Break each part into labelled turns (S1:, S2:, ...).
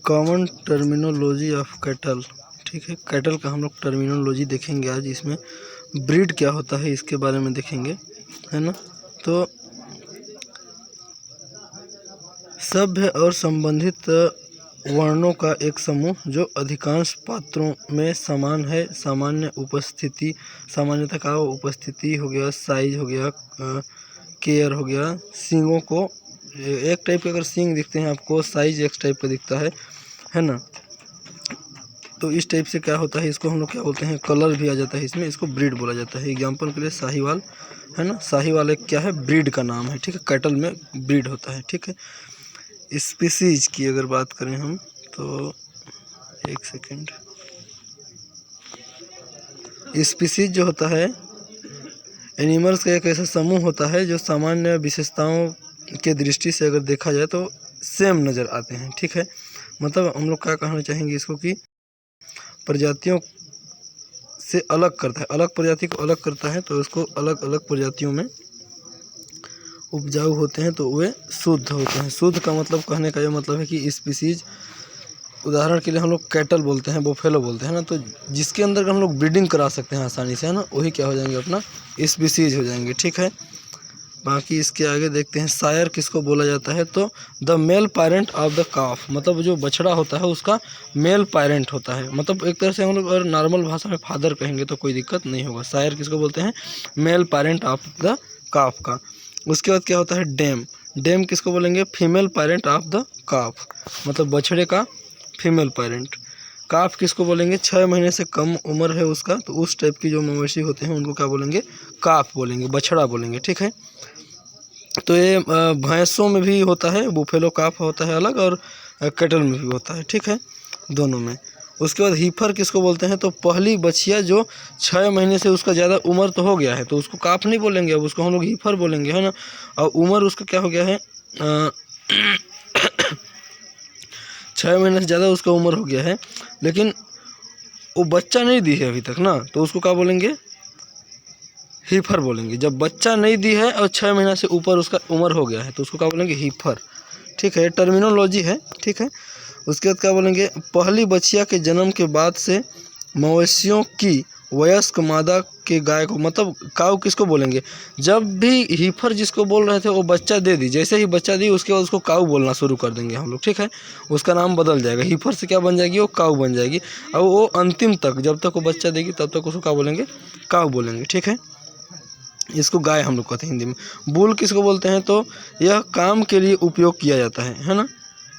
S1: Common terminology of cattle. ठीक है, cattle का हम लोग टर्मिनोलॉजी देखेंगे आज। इसमें ब्रीड क्या होता है इसके बारे में देखेंगे, है ना। तो सभ्य और संबंधित वर्णों का एक समूह जो अधिकांश पात्रों में समान है। सामान्य उपस्थिति, सामान्यता का उपस्थिति हो गया, साइज हो गया, केयर हो गया। सींगों को एक टाइप के अगर सींग दिखते हैं आपको, साइज एक टाइप का दिखता है ना। तो इस टाइप से क्या होता है, इसको हम लोग क्या बोलते हैं, कलर भी आ जाता है इसमें, इसको ब्रीड बोला जाता है। एग्जाम्पल के लिए साहीवाल, है ना। साहीवाल एक क्या है, ब्रीड का नाम है। ठीक है, कैटल में ब्रीड होता है। ठीक है, स्पीसीज की अगर बात करें हम तो एक सेकेंड, स्पीसीज जो होता है एनिमल्स का एक ऐसा समूह होता है जो सामान्य विशेषताओं के दृष्टि से अगर देखा जाए तो सेम नज़र आते हैं। ठीक है, मतलब हम लोग क्या कहना चाहेंगे इसको कि प्रजातियों से अलग करता है, अलग प्रजाति को अलग करता है, तो उसको अलग अलग प्रजातियों में उपजाऊ होते हैं तो वे शुद्ध होते हैं। शुद्ध का मतलब, कहने का ये मतलब है कि स्पीसीज, उदाहरण के लिए हम लोग कैटल बोलते हैं, बोफेलो बोलते हैं ना, तो जिसके अंदर हम लोग ब्रीडिंग करा सकते हैं आसानी से, है ना, वही क्या हो जाएंगे, अपना स्पीसीज हो जाएंगे। ठीक है, बाकी इसके आगे देखते हैं सायर किसको बोला जाता है। तो the male parent of the काफ, मतलब जो बछड़ा होता है उसका मेल पेरेंट होता है। मतलब एक तरह से हम लोग अगर नॉर्मल भाषा में फादर कहेंगे तो कोई दिक्कत नहीं होगा। सायर किसको बोलते हैं, मेल पेरेंट ऑफ द काफ का। उसके बाद क्या होता है, डैम। डैम किसको बोलेंगे, फीमेल पेरेंट ऑफ द काफ, मतलब बछड़े का फीमेल पेरेंट। काफ किसको बोलेंगे, 6 महीने से कम उम्र है उसका, तो उस टाइप की जो मवेशी होते हैं उनको क्या बोलेंगे, काफ बोलेंगे, बछड़ा बोलेंगे। ठीक है, तो ये भैंसों में भी होता है, बुफेलो काफ होता है अलग, और कैटल में भी होता है। ठीक है, दोनों में। उसके बाद हीफर किसको बोलते हैं, तो पहली बछिया जो 6 महीने से उसका ज़्यादा उम्र तो हो गया है तो उसको काफ नहीं बोलेंगे, अब उसको हम लोग हीफर बोलेंगे, है ना। और उम्र उसका क्या हो गया है, 6 महीने से ज़्यादा उसका उम्र हो गया है, लेकिन वो बच्चा नहीं दी है अभी तक ना, तो उसको क्या बोलेंगे, हीफर बोलेंगे। जब बच्चा नहीं दी है और 6 महीना से ऊपर उसका उम्र हो गया है तो उसको क्या बोलेंगे, हीफर। ठीक है, टर्मिनोलॉजी है। ठीक है, उसके बाद क्या बोलेंगे, पहली बछिया के जन्म के बाद से मवेशियों की वयस्क मादा के गाय को, मतलब काऊ किसको बोलेंगे, जब भी हीफर जिसको बोल रहे थे वो बच्चा दे दी, जैसे ही बच्चा दी उसके बाद उसको काऊ बोलना शुरू कर देंगे हम लोग। ठीक है, उसका नाम बदल जाएगा, हीफर से क्या बन जाएगी, वो काऊ बन जाएगी। और वो अंतिम तक, जब तक वो बच्चा देगी तब तक उसको क्या बोलेंगे, काऊ बोलेंगे। ठीक है, इसको गाय हम लोग कहते हैं हिंदी में। बुल किसको बोलते हैं, तो यह काम के लिए उपयोग किया जाता है ना,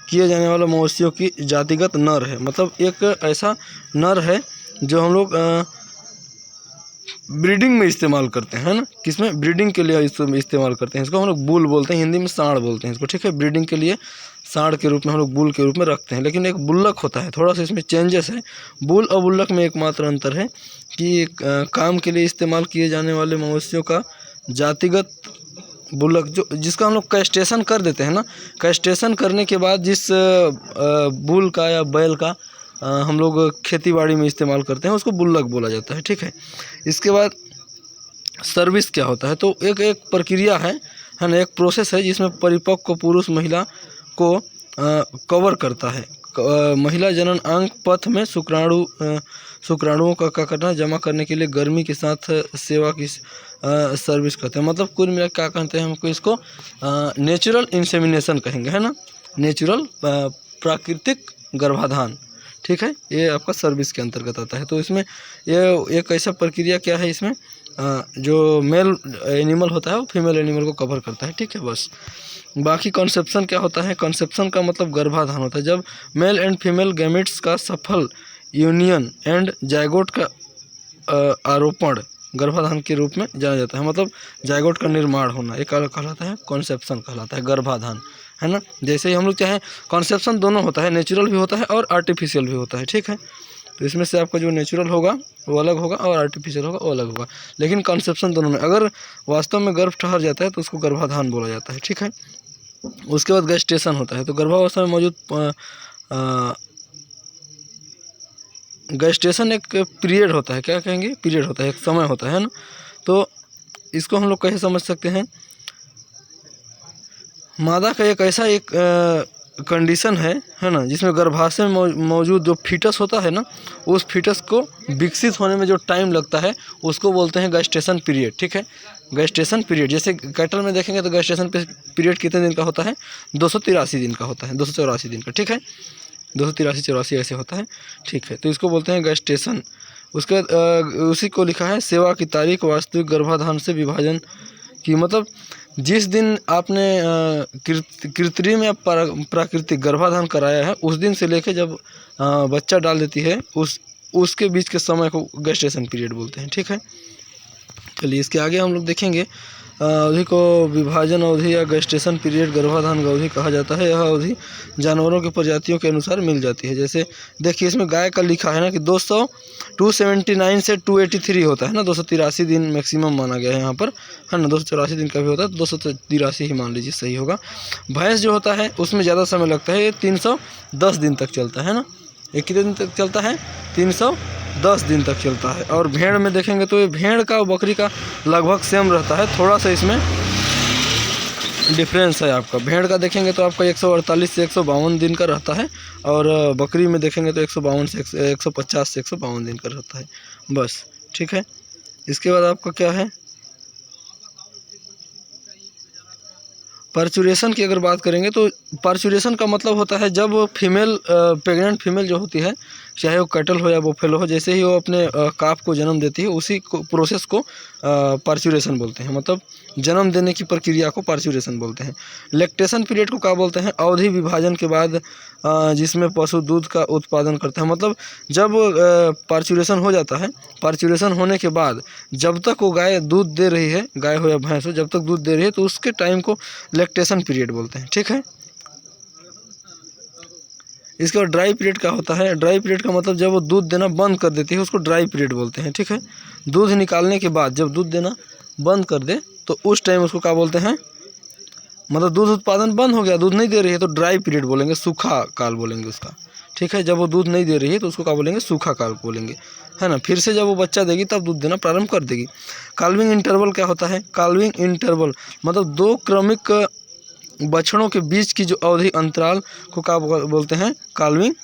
S1: किए जाने वाला मवेशियों की जातिगत नर है। मतलब एक ऐसा नर है जो हम लोग ब्रीडिंग में इस्तेमाल करते हैं, है ना, किसमें, ब्रीडिंग के लिए इस्तेमाल करते हैं। इसको हम लोग बुल बोलते हैं, हिंदी में सांड बोलते हैं इसको। ठीक है, ब्रीडिंग के लिए सांड के रूप में हम लोग बुल के रूप में रखते हैं। लेकिन एक बुल्लक होता है, थोड़ा सा इसमें चेंजेस है। बुल और बुल्लक में एकमात्र अंतर है कि काम के लिए इस्तेमाल किए जाने वाले मवेशियों का जातिगत बुल्लक, जो जिसका हम लोग कैस्ट्रेशन कर देते हैं ना, कैस्ट्रेशन करने के बाद जिस बुल का या बैल का हम लोग खेती बाड़ी में इस्तेमाल करते हैं उसको बुल्लक बोला जाता है। ठीक है, इसके बाद सर्विस क्या होता है, तो एक प्रक्रिया है ना, एक प्रोसेस है जिसमें परिपक्व पुरुष महिला को कवर करता है। महिला जनन अंग पथ में शुक्राणुओं का करना जमा करने के लिए गर्मी के साथ सेवा की सर्विस करते हैं। मतलब कुल मिला क्या कहते हैं हमको, इसको नेचुरल इंसेमिनेशन कहेंगे, है ना, नेचुरल प्राकृतिक गर्भाधान। ठीक है, ये आपका सर्विस के अंतर्गत आता है। तो इसमें ये एक ऐसा प्रक्रिया क्या है, इसमें जो मेल एनिमल होता है वो फीमेल एनिमल को कवर करता है। ठीक है, बस। बाकी कॉन्सेप्शन क्या होता है, कॉन्सेप्शन का मतलब गर्भाधान होता है, जब मेल एंड फीमेल गैमेट्स का सफल यूनियन एंड जायगोट का आरोपण गर्भाधान के रूप में जाना जाता है। मतलब जायगोट का निर्माण होना, एक कहलाता है कॉन्सेप्शन, कहलाता है गर्भाधान, है ना। जैसे ही हम लोग चाहें, कॉन्सेप्शन दोनों होता है, नेचुरल भी होता है और आर्टिफिशियल भी होता है। ठीक है, तो इसमें से आपका जो नेचुरल होगा वो अलग होगा और आर्टिफिशियल होगा वो अलग होगा, लेकिन कॉन्सेप्शन दोनों में, अगर वास्तव में गर्भ ठहर जाता है तो उसको गर्भाधान बोला जाता है। ठीक है, उसके बाद गेस्टेशन होता है, तो गर्भावस्था में मौजूद गेस्टेशन एक पीरियड होता है, क्या कहेंगे, पीरियड होता है, एक समय होता है ना। तो इसको हम लोग कैसे समझ सकते हैं, मादा का एक ऐसा एक कंडीशन है ना, जिसमें गर्भाशय में मौजूद जो फीटस होता है ना, उस फीटस को विकसित होने में जो टाइम लगता है उसको बोलते हैं गेस्टेशन पीरियड। ठीक है, गेस्टेशन पीरियड। जैसे कैटल में देखेंगे तो गेस्टेशन पीरियड कितने दिन का होता है? 283 दिन का होता है, 284 दिन का। ठीक है, 283-84 ऐसे होता है। ठीक है, तो इसको बोलते हैं गेस्टेशन। उसके बाद उसी को लिखा है सेवा की तारीख वास्तविक गर्भाधान से विभाजन की, मतलब जिस दिन आपने कृत्रिम या प्राकृतिक गर्भाधान कराया है उस दिन से लेकर जब बच्चा डाल देती है उसके बीच के समय को गेस्टेशन पीरियड बोलते हैं। ठीक है, चलिए इसके आगे हम लोग देखेंगे अवधि को विभाजन अवधि या गेस्टेशन पीरियड गर्भाधान अवधि कहा जाता है। यह अवधि जानवरों की प्रजातियों के अनुसार मिल जाती है। जैसे देखिए इसमें गाय का लिखा है ना कि 279 से 283 होता है ना, 283 दिन मैक्सिमम माना गया है यहाँ पर, है ना। 284 दिन का भी होता है, 283 ही मान लीजिए सही होगा। भैंस जो होता है उसमें ज़्यादा समय लगता है, ये 310 दिन तक चलता है ना। ये कितने दिन तक चलता है? 310 दिन तक चलता है। और भेड़ में देखेंगे तो ये भेड़ का और बकरी का लगभग सेम रहता है, थोड़ा सा इसमें डिफरेंस है आपका। भेड़ का देखेंगे तो आपका 148 से 152 दिन का रहता है, और बकरी में देखेंगे तो 152 से 150 से 152 दिन का रहता है बस। ठीक है, इसके बाद आपका क्या है, पार्चुरेशन की अगर बात करेंगे तो पार्चुरेशन का मतलब होता है जब फीमेल प्रेग्नेंट फीमेल जो होती है, चाहे वो कैटल हो या बुफेलो हो, जैसे ही वो अपने काफ को जन्म देती है उसी को प्रोसेस को पार्चुरेशन बोलते हैं, मतलब जन्म देने की प्रक्रिया को पार्चुरेशन बोलते हैं। लैक्टेशन पीरियड को क्या बोलते हैं? अवधि विभाजन के बाद जिसमें पशु दूध का उत्पादन करते हैं, मतलब जब पार्चुरेशन हो जाता है, पार्चुरेशन होने के बाद जब तक वो गाय दूध दे रही है, गाय हो या भैंस हो, जब तक दूध दे रही है तो उसके टाइम को लैक्टेशन पीरियड बोलते हैं। ठीक है, इसके बाद ड्राई पीरियड क्या होता है? ड्राई पीरियड का मतलब जब वो दूध देना बंद कर देती है उसको ड्राई पीरियड बोलते हैं। ठीक है, दूध निकालने के बाद जब दूध देना बंद कर दे तो उस टाइम उसको क्या बोलते हैं? मतलब दूध उत्पादन बंद हो गया, दूध नहीं दे रही है तो ड्राई पीरियड बोलेंगे, सूखा काल बोलेंगे उसका। ठीक है, जब वो दूध नहीं दे रही है तो उसको क्या बोलेंगे? सूखा काल बोलेंगे, है ना। फिर से जब वो बच्चा देगी तब दूध देना प्रारंभ कर देगी। काल्विंग इंटरवल क्या होता है? काल्विंग इंटरवल मतलब दो क्रमिक बछड़ों के बीच की जो अवधि अंतराल को क्या बोलते हैं? Calving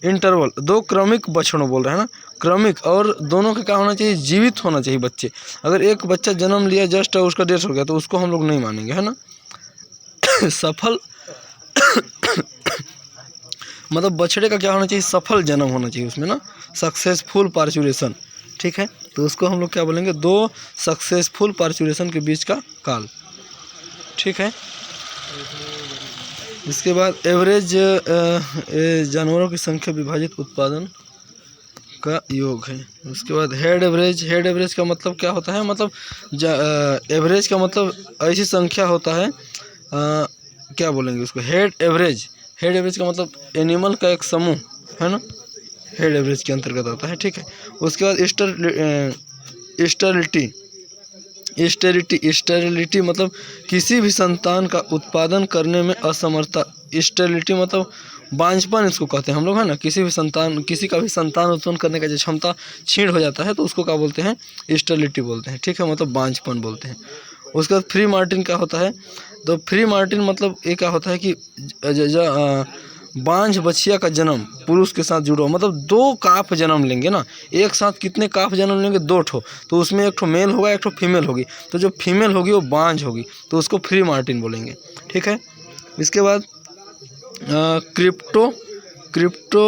S1: interval. दो क्रमिक बछड़ों बोल रहे हैं ना, क्रमिक, और दोनों का क्या होना चाहिए? जीवित होना चाहिए बच्चे। अगर एक बच्चा जन्म लिया जस्ट और उसका डेथ हो गया तो उसको हम लोग नहीं मानेंगे, है ना। सफल मतलब बछड़े का क्या होना चाहिए? सफल जन्म होना चाहिए उसमें ना, सक्सेसफुल पार्चुरेशन। ठीक है, तो उसको हम लोग क्या बोलेंगे? दो सक्सेसफुल पार्चुरेशन के बीच का काल। ठीक है, इसके बाद एवरेज जानवरों की संख्या विभाजित उत्पादन का योग है। उसके बाद हेड एवरेज। हेड एवरेज का मतलब क्या होता है? मतलब एवरेज का मतलब ऐसी संख्या होता है, क्या बोलेंगे उसको? Head average. हेड एवरेज का मतलब एनिमल का एक समूह, है ना, हेड एवरेज के अंतर्गत आता है। ठीक है, उसके बाद स्टेरिलिटी मतलब किसी भी संतान का उत्पादन करने में असमर्थता। स्टेरिलिटी मतलब बांझपन इसको कहते हैं हम लोग, है ना। किसी का भी संतान उत्पन्न करने का जो क्षमता क्षीण हो जाता है तो उसको क्या बोलते हैं? स्टेरिलिटी बोलते हैं। ठीक है, मतलब बांझपन बोलते हैं। उसके बाद फ्री मार्टिन क्या होता है? तो फ्री मार्टिन मतलब ये क्या होता है कि बांझ बछिया का जन्म पुरुष के साथ जुड़ा, मतलब दो काफ जन्म लेंगे ना, एक साथ कितने काफ जन्म लेंगे? 2 ठो, तो उसमें एक ठो मेल होगा, एक ठो फीमेल होगी, तो जो फीमेल होगी वो बांझ होगी तो उसको फ्री मार्टिन बोलेंगे। ठीक है, इसके बाद क्रिप्टो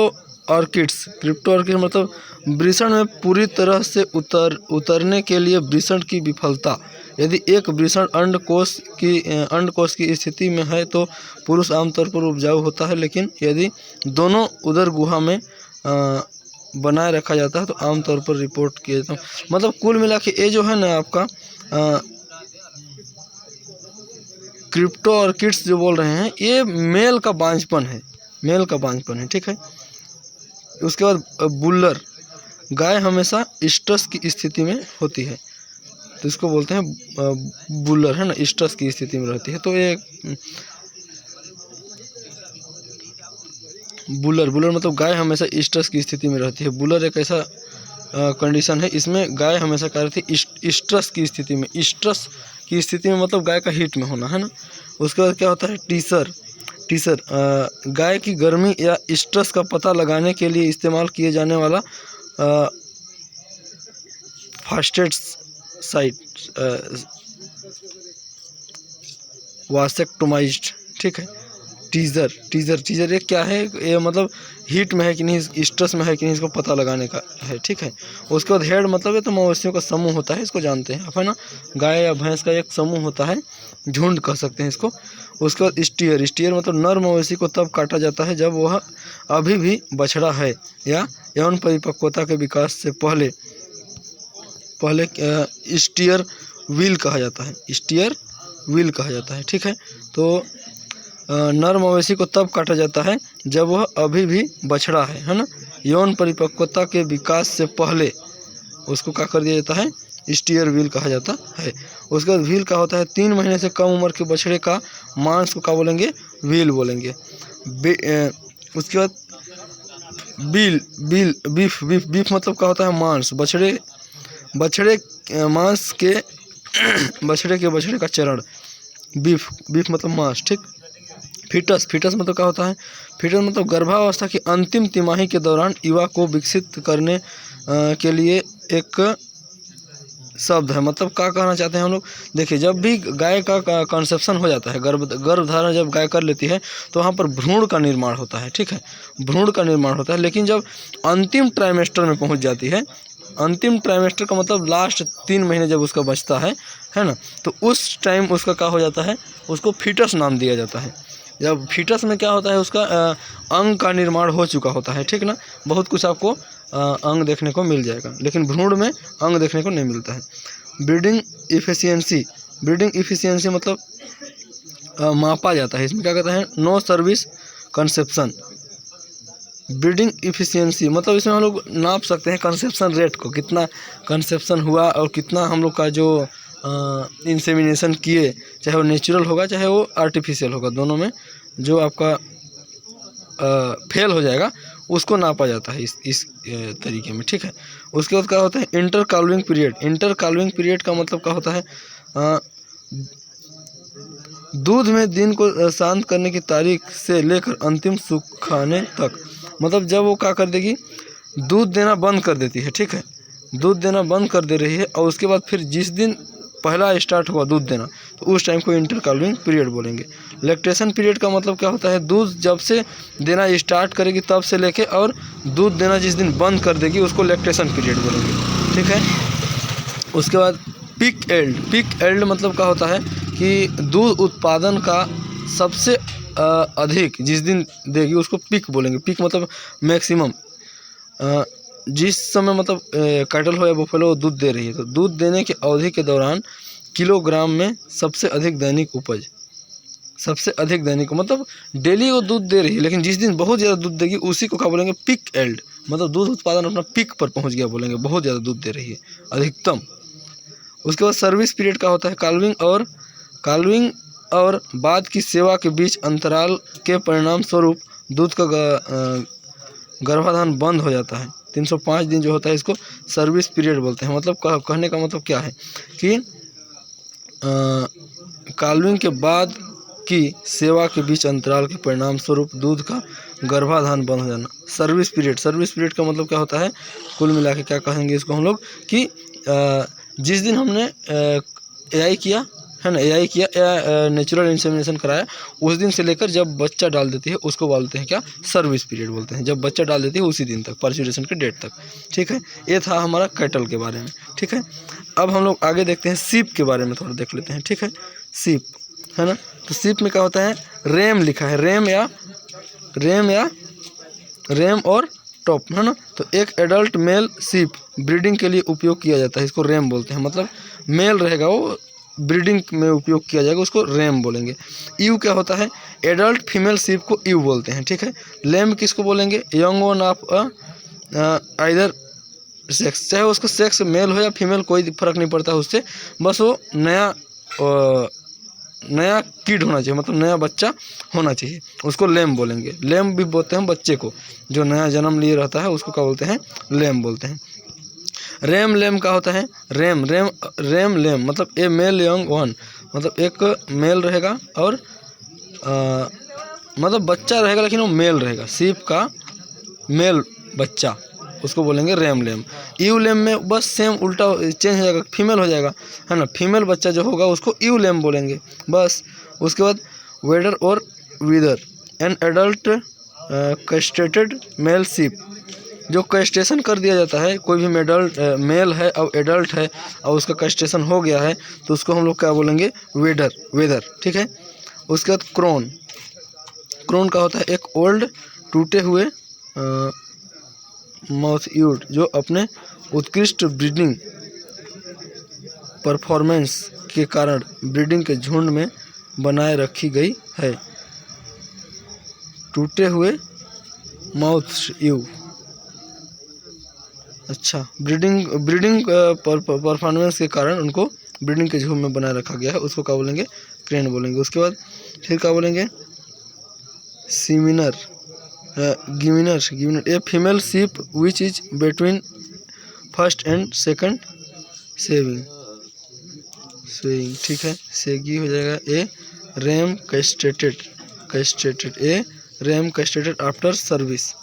S1: ऑर्किड्स मतलब वृषण में पूरी तरह से उतरने के लिए वृषण की विफलता। यदि एक वृषण अंडकोश की स्थिति में है तो पुरुष आमतौर पर उपजाऊ होता है, लेकिन यदि दोनों उदर गुहा में बनाए रखा जाता है तो आमतौर पर रिपोर्ट किया जाता है। मतलब कुल मिला के ये जो है ना आपका क्रिप्टो ऑर्किड्स जो बोल रहे हैं ये मेल का बांझपन है, मेल का बांझपन है। ठीक है, उसके बाद बुल्लर। गाय हमेशा स्ट्रेस की स्थिति में होती है तो इसको बोलते हैं बुल्लर, है ना, स्ट्रेस की स्थिति में रहती है। तो ये बुल्लर मतलब गाय हमेशा स्ट्रेस की स्थिति में रहती है। बुल्लर एक ऐसा कंडीशन है, इसमें गाय हमेशा क्या रहती है? स्ट्रेस की स्थिति में मतलब गाय का हीट में होना, है ना। उसके बाद क्या होता है? टीसर गाय की गर्मी या स्ट्रेस का पता लगाने के लिए इस्तेमाल किए जाने वाला फास्टेस्ट साइट वासेक्टोमाइज्ड, ठीक है। टीजर ये क्या है, ये मतलब हीट में है कि नहीं, स्ट्रेस में है कि नहीं, इसको पता लगाने का है, ठीक है। उसके बाद हेड मतलब ये तो मवेशियों का समूह होता है, इसको जानते हैं आप, है ना। गाय या भैंस का एक समूह होता है, झुंड कह सकते हैं इसको। उसके बाद स्टीयर मतलब नर मवेशी को तब काटा जाता है जब वह अभी भी बछड़ा है या यौन परिपक्वता के विकास से पहले स्टीयर व्हील कहा जाता है, स्टीयर व्हील कहा जाता है, ठीक है। तो नर मवेशी को तब काटा जाता है जब वह अभी भी बछड़ा है ना। यौन परिपक्वता के विकास से पहले उसको क्या कर दिया जाता है, स्टीयर व्हील कहा जाता है। उसके बाद व्हील का होता है 3 महीने से कम उम्र के बछड़े का मांस को क्या बोलेंगे, व्हील बोलेंगे। उसके बाद बीफ मतलब क्या होता है, मांस, बछड़े मांस के बछड़े का चरण, बीफ मतलब मांस, ठीक। फीटस मतलब क्या होता है, फीटस मतलब गर्भावस्था की अंतिम तिमाही के दौरान युवा को विकसित करने के लिए एक शब्द है। मतलब क्या कहना चाहते हैं हम लोग, देखिए जब भी गाय का कंसेप्शन हो जाता है, गर्भधारण जब गाय कर लेती है तो वहाँ पर भ्रूण का निर्माण होता है, ठीक है, भ्रूण का निर्माण होता है। लेकिन जब अंतिम ट्राइमेस्टर में पहुँच जाती है, अंतिम ट्राइमेस्टर का मतलब लास्ट 3 महीने जब उसका बचता है ना, तो उस टाइम उसका क्या हो जाता है, उसको फीटस नाम दिया जाता है। जब फीटस में क्या होता है, उसका अंग का निर्माण हो चुका होता है, ठीक ना। बहुत कुछ आपको अंग देखने को मिल जाएगा, लेकिन भ्रूण में अंग देखने को नहीं मिलता है। ब्रीडिंग इफिशियंसी मतलब मापा जाता है, इसमें क्या कहता है, no service conception. Breeding efficiency मतलब इसमें हम लोग नाप सकते हैं कंसेप्शन रेट को, कितना कंसेप्शन हुआ और कितना हम लोग का जो इंसेमिनेशन किए, चाहे वो नेचुरल होगा चाहे वो आर्टिफिशियल होगा, दोनों में जो आपका फेल हो जाएगा उसको नापा जाता है इस तरीके में, ठीक है। उसके बाद क्या होता है, इंटर काल्विंग पीरियड का मतलब क्या होता है, दूध में दिन को शांत करने की तारीख से लेकर अंतिम सुखाने तक। मतलब जब वो क्या कर देगी, दूध देना बंद कर देती है, ठीक है, दूध देना बंद कर दे रही है, और उसके बाद फिर जिस दिन पहला स्टार्ट हुआ दूध देना, तो उस टाइम को इंटर काल्विंग पीरियड बोलेंगे। लैक्टेशन पीरियड का मतलब क्या होता है, दूध जब से देना स्टार्ट करेगी तब से लेके और दूध देना जिस दिन बंद कर देगी उसको लैक्टेशन पीरियड बोलेंगे, ठीक है। उसके बाद पिक एल्ड मतलब क्या होता है कि दूध उत्पादन का सबसे अधिक जिस दिन देगी उसको पिक बोलेंगे। पिक मतलब मैक्सिमम, जिस समय मतलब कैटल हो या बुफेलो दूध दे रही है, तो दूध देने की अवधि के दौरान किलोग्राम में सबसे अधिक दैनिक उपज, सबसे अधिक दैनिक मतलब डेली वो दूध दे रही है, लेकिन जिस दिन बहुत ज़्यादा दूध देगी उसी को क्या बोलेंगे, पिक एल्ड। मतलब दूध उत्पादन अपना पिक पर पहुंच गया बोलेंगे, बहुत ज़्यादा दूध दे रही है, अधिकतम। उसके बाद सर्विस पीरियड का होता है, काल्विंग और बाद की सेवा के बीच अंतराल के परिणाम स्वरूप दूध का गर्भाधान बंद हो जाता है। 305 दिन जो होता है इसको सर्विस पीरियड बोलते हैं। मतलब कहने का मतलब क्या है कि काल्विंग के बाद की सेवा के बीच अंतराल के परिणाम स्वरूप दूध का गर्भाधान बंद हो जाना। सर्विस पीरियड का मतलब क्या होता है, कुल मिला के क्या कहेंगे इसको हम लोग कि जिस दिन हमने एआई किया है ना, एआई किया या नेचुरल इंसेमिनेशन कराया, उस दिन से लेकर जब बच्चा डाल देती है उसको बोलते हैं क्या, सर्विस पीरियड बोलते हैं। जब बच्चा डाल देती है उसी दिन तक, पर्चुरेशन के डेट तक, ठीक है। ये था हमारा कैटल के बारे में, ठीक है। अब हम लोग आगे देखते हैं सीप के बारे में, थोड़ा देख लेते हैं, ठीक है। सीप है ना, तो सीप में क्या होता है, रेम लिखा है, रेम और टॉप है ना। तो एक एडल्ट मेल सीप ब्रीडिंग के लिए उपयोग किया जाता है, इसको रेम बोलते हैं। मतलब मेल रहेगा वो ब्रीडिंग में उपयोग किया जाएगा, उसको रेम बोलेंगे। ईव क्या होता है, एडल्ट फीमेल सीप को ईव बोलते हैं, ठीक है। लेम किसको बोलेंगे, young one of either sex, चाहे उसको सेक्स मेल हो या फीमेल कोई फर्क नहीं पड़ता उससे, बस वो नया किड होना चाहिए, मतलब नया बच्चा होना चाहिए, उसको लेम बोलेंगे। लेम भी बोलते हैं बच्चे को, जो नया जन्म लिए रहता है उसको क्या बोलते हैं, लेम बोलते हैं। रेम लेम का होता है, रेम लेम मतलब ए मेल यंग वन, मतलब एक मेल रहेगा और मतलब बच्चा रहेगा लेकिन वो मेल रहेगा, शीप का मेल बच्चा, उसको बोलेंगे रैम लेम। यू लेम में बस सेम उल्टा चेंज हो जाएगा, फीमेल हो जाएगा, है ना। फीमेल बच्चा जो होगा उसको यू लेम बोलेंगे बस। उसके बाद वेडर और विदर, an adult castrated mail sheep, जो कैस्ट्रेशन कर दिया जाता है, कोई भी मेल है और एडल्ट है और उसका कैस्ट्रेशन हो गया है तो उसको हम लोग क्या बोलेंगे, वेदर, ठीक है। उसके बाद क्रोन, क्रोन का होता है एक ओल्ड टूटे हुए माउथयूड जो अपने उत्कृष्ट ब्रीडिंग परफॉर्मेंस के कारण ब्रीडिंग के झुंड में बनाए रखी गई है। टूटे हुए माउथयूड, अच्छा, ब्रीडिंग परफॉर्मेंस के कारण उनको ब्रीडिंग के झुंड में बनाए रखा गया है, उसको क्या बोलेंगे, क्रेन बोलेंगे। उसके बाद फिर क्या बोलेंगे, सीमिनर गिमिनर, a female sheep which is between first and second shearing, ठीक है, सेगी हो जाएगा। A ram castrated, a ram castrated after service,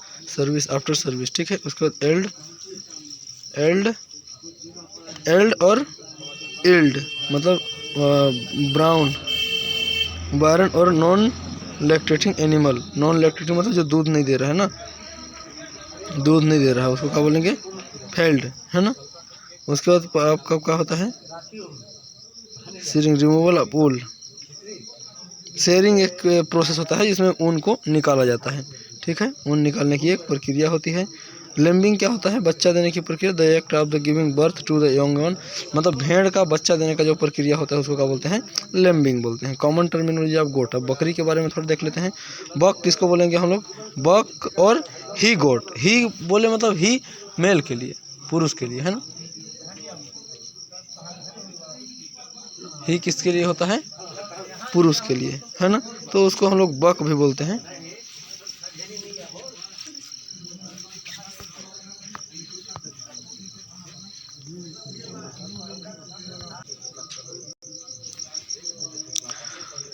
S1: ठीक है। उसके बाद एल्ड और इल्ड मतलब ब्राउन, बारन और non lactating animal, non lactating मतलब जो दूध नहीं दे रहा है ना, दूध नहीं दे रहा है, उसको क्या बोलेंगे, फेल्ड, है ना। उसके बाद आपका क्या होता है, sharing, removal of wool, sharing एक प्रोसेस होता है जिसमें ऊन को निकाला जाता है, ठीक है, ऊन निकालने की एक प्रक्रिया होती है। लेम्बिंग क्या होता है, बच्चा देने की प्रक्रिया, the act of the giving birth to the young one, मतलब भेड़ का बच्चा देने का जो प्रक्रिया होता है उसको क्या बोलते हैं, लेम्बिंग बोलते हैं। कॉमन टर्मिनोलॉजी ऑफ गोट, अब बकरी के बारे में थोड़ा देख लेते हैं। बक किसको बोलेंगे हम लोग, बक और ही गोट, ही बोले मतलब ही मेल के लिए, पुरुष के लिए, है ना। ही किसके लिए होता है, पुरुष के लिए, है ना, तो उसको हम लोग बक भी बोलते हैं।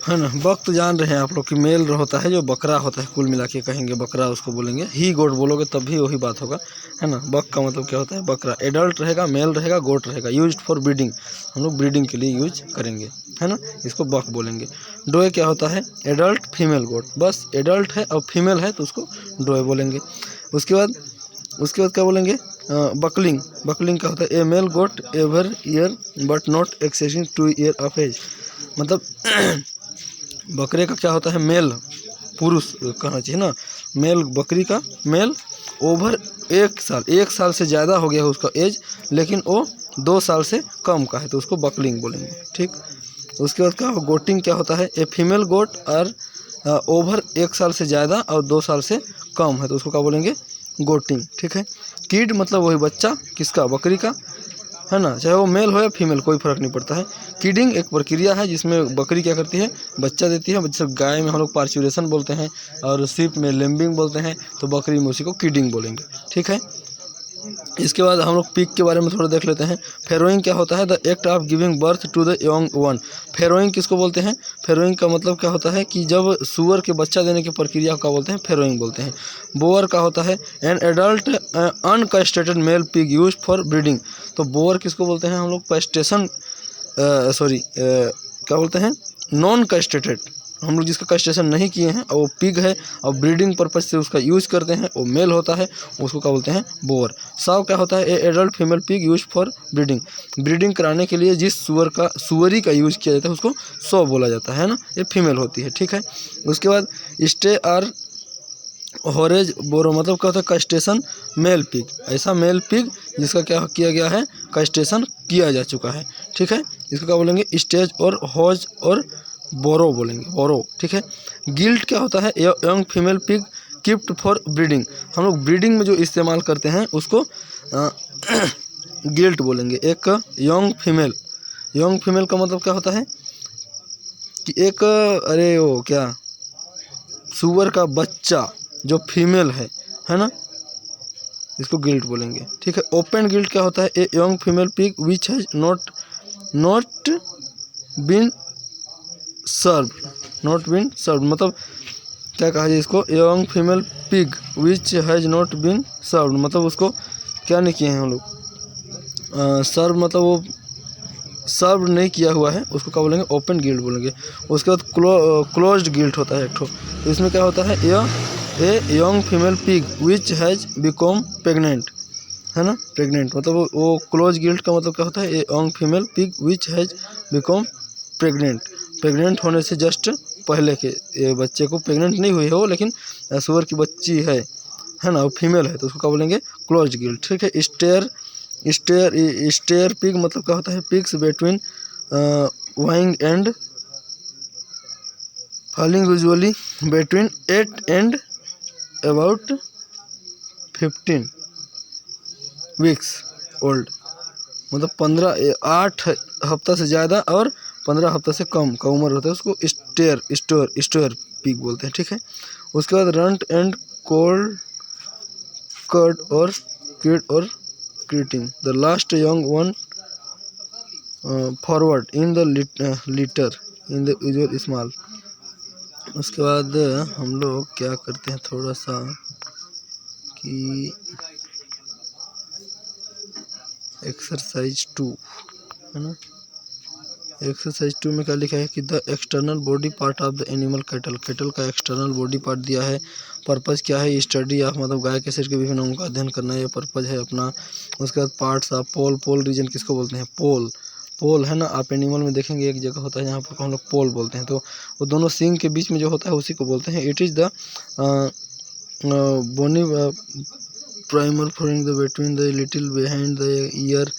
S1: है ना। बक तो जान रहे हैं आप लोग कि मेल होता है जो बकरा होता है, कुल मिला के कहेंगे बकरा उसको बोलेंगे, ही गोट बोलोगे तब भी वही बात होगा, है ना। बक का मतलब क्या होता है, बकरा, एडल्ट रहेगा, मेल रहेगा, गोट रहेगा, यूज्ड फॉर ब्रीडिंग, हम लोग ब्रीडिंग के लिए यूज करेंगे, है ना, इसको बक बोलेंगे। डोए क्या होता है, एडल्ट फीमेल गोट, बस एडल्ट है और फीमेल है तो उसको डोए बोलेंगे। उसके बाद क्या बोलेंगे, बकलिंग क्या होता है, a male goat over year but not exceeding 2 year of age, मतलब बकरे का क्या होता है, मेल, पुरुष कहना चाहिए ना, मेल बकरी का मेल ओवर 1 साल से ज़्यादा हो गया है उसका एज, लेकिन वो 2 साल से कम का है तो उसको बकलिंग बोलेंगे, ठीक। उसके बाद क्या, गोटिंग क्या होता है, ए फीमेल गोट और ओवर 1 साल से ज़्यादा और 2 साल से कम है तो उसको क्या बोलेंगे, गोटिंग, ठीक है। किड मतलब वही बच्चा, किसका, बकरी का, है ना, चाहे वो मेल हो या फीमेल कोई फर्क नहीं पड़ता है। किडिंग एक प्रक्रिया है जिसमें बकरी क्या करती है, बच्चा देती है, जैसे गाय में हम लोग पार्चुरेशन बोलते हैं और शीप में लेम्बिंग बोलते हैं, तो बकरी में उसी को किडिंग बोलेंगे, ठीक है। इसके बाद हम लोग पिग के बारे में थोड़ा देख लेते हैं। फेरोइंग क्या होता है, the act of giving birth to the young one, farrowing किसको बोलते हैं, फेरोइंग का मतलब क्या होता है कि जब सुअर के बच्चा देने की प्रक्रिया का बोलते हैं, फेरोइंग बोलते हैं। बोअर का होता है, an adult uncastrated male pig used for breeding, तो बोअर किसको बोलते हैं हम लोग, कैस्ट्रेशन क्या बोलते हैं, नॉन कैस्ट्रेटेड, हम लोग जिसका कैस्ट्रेशन नहीं किए हैं और वो पिग है और ब्रीडिंग पर्पज से उसका यूज करते हैं, वो मेल होता है, उसको क्या बोलते हैं, बोअर। साव क्या होता है, ए adult female pig use for breeding कराने के लिए जिस सुअरी का यूज किया जाता है उसको सौ बोला जाता है ना, ये फीमेल होती है, ठीक है। उसके बाद स्टे आर हॉरेज बोरो मतलब क्या होता है, कैस्ट्रेशन मेल पिग, ऐसा मेल पिग जिसका क्या किया गया है, कैस्ट्रेशन किया जा चुका है, ठीक है, इसको क्या बोलेंगे, स्टेज और हॉज और बोरो बोलेंगे, बोरो, ठीक है। गिल्ट क्या होता है, young female pig keeped for breeding, हम लोग ब्रीडिंग में जो इस्तेमाल करते हैं उसको गिल्ट बोलेंगे। एक यंग फीमेल का मतलब क्या होता है कि एक अरे वो क्या, सुअर का बच्चा जो फीमेल है ना, इसको गिल्ट बोलेंगे, ठीक है। ओपन गिल्ट क्या होता है, a young female pig which has not been served मतलब क्या कहा जाए इसको, young female pig which has not been served, मतलब उसको क्या नहीं किए हैं हम लोग, सर्व मतलब वो सर्व नहीं किया हुआ है, उसको क्या बोलेंगे, ओपन गिल्ट बोलेंगे। उसके बाद क्लोज्ड गिल्ट होता है एक ठो, तो इसमें क्या होता है, a young female pig which has become pregnant, है ना, प्रेग्नेंट मतलब वो क्लोज गिल्ट का मतलब क्या होता है, a young female pig which has become pregnant, pregnant होने से जस्ट पहले के ये बच्चे को, प्रेग्नेंट नहीं हुई है वो, लेकिन सुअर की बच्ची है ना, वो फीमेल है, तो उसको क्या बोलेंगे, क्लोज गिल्ट। ठीक है। स्टेयर पिग मतलब क्या होता है, pigs between vying and falling usually between 8 and about 15 weeks old, मतलब 8 हफ्ता से ज़्यादा और 15 हफ्ता से कम का उम्र होता है, उसको स्टेयर पिग बोलते हैं। ठीक है। उसके बाद रंट एंड कोल्ड कर्ड और किड और creating, the last young one farrowed in the litter in the usual small. उसके बाद हम लोग क्या करते हैं थोड़ा सा कि एक्सरसाइज 2 है ना, एक्सरसाइज 2 में क्या लिखा है कि the external body part of the animal cattle का एक्सटर्नल बॉडी पार्ट दिया है। पर्पज़ क्या है, स्टडी ऑफ मतलब गाय के शरीर के विभिन्न अंगों का अध्ययन करना, ये पर्पज़ है अपना। उसके बाद पार्ट्स ऑफ पोल रीजन किसको बोलते हैं, पोल है ना, आप एनिमल में देखेंगे एक जगह होता है जहाँ पर हम लोग पोल बोलते हैं, तो वो दोनों सींग के बीच में जो होता है उसी को बोलते हैं। It is the bony primer forming the between the little behind the ear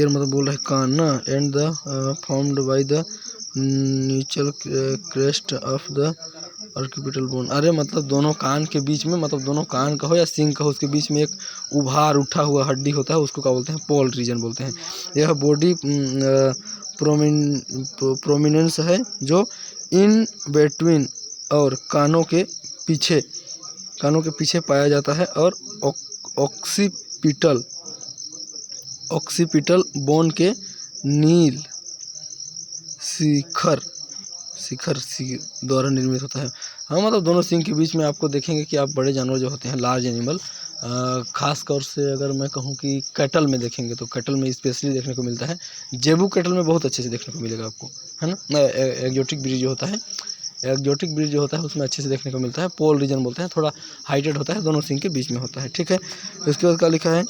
S1: मतलब बोल रहा है कान ना, and the formed by the nuchal crest of the occipital bone. अरे मतलब दोनों कान के बीच में, मतलब दोनों कान का हो या सिंग का हो, उसके बीच में एक उभार उठा हुआ हड्डी होता है, उसको क्या बोलते हैं, पोल रीजन बोलते हैं। यह बॉडी प्रोमिनेंस है जो इन बिटवीन और कानों के पीछे पाया जाता है, और ऑक्सीपिटल बोन के नील शिखर द्वारा निर्मित होता है। हाँ मतलब दोनों सिंग के बीच में आपको देखेंगे कि आप बड़े जानवर जो होते हैं, लार्ज एनिमल, खास तौर से अगर मैं कहूँ कि कैटल में देखेंगे तो कैटल में स्पेशली देखने को मिलता है, जेबू कैटल में बहुत अच्छे से देखने को मिलेगा आपको, है ना। एक्जोटिक ब्रीड जो होता है उसमें अच्छे से देखने को मिलता है। पोल रीजन बोलते हैं, थोड़ा हाइटेड होता है, दोनों सिंग के बीच में होता है। ठीक है। उसके बाद क्या लिखा है,